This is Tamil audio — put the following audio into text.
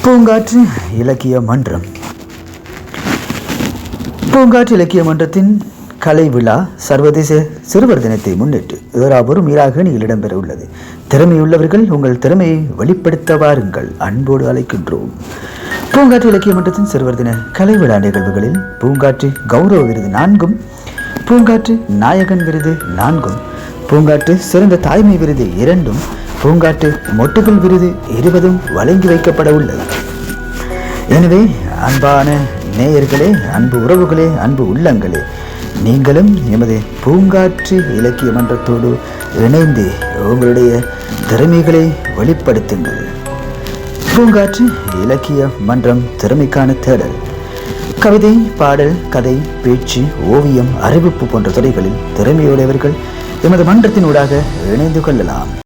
பூங்காற்று இலக்கிய மன்றம். பூங்காற்று இலக்கிய மன்றத்தின் கலை விழா சர்வதேச சிறுவர் தினத்தை முன்னிட்டு ஏறாவூர் மீராகணியில் இடம்பெற உள்ளது. திறமையுள்ளவர்கள் உங்கள் திறமையை வெளிப்படுத்த வாருங்கள், அன்போடு அழைக்கின்றோம். பூங்காற்று இலக்கிய மன்றத்தின் சிறுவர் தின கலை விழா நிகழ்வுகளில் பூங்காற்று கௌரவ விருது 4, பூங்காற்று நாயகன் விருது 4, பூங்காற்று சிறந்த தாய்மை விருது 2, பூங்காற்று மொட்டுகள் விருது 20 வழங்கி வைக்கப்பட உள்ளது. எனவே அன்பான நேயர்களே, அன்பு உறவுகளே, அன்பு உள்ளங்களே, நீங்களும் எமது பூங்காற்று இலக்கிய மன்றத்தோடு இணைந்து உங்களுடைய திறமைகளை வெளிப்படுத்துங்கள். பூங்காற்று இலக்கிய மன்றம் திறமைக்கான தேடல். கவிதை, பாடல், கதை, பேச்சு, ஓவியம், அறிவிப்பு போன்ற துறைகளில் திறமையுடையவர்கள் எமது மன்றத்தினூடாக இணைந்து கொள்ளலாம்.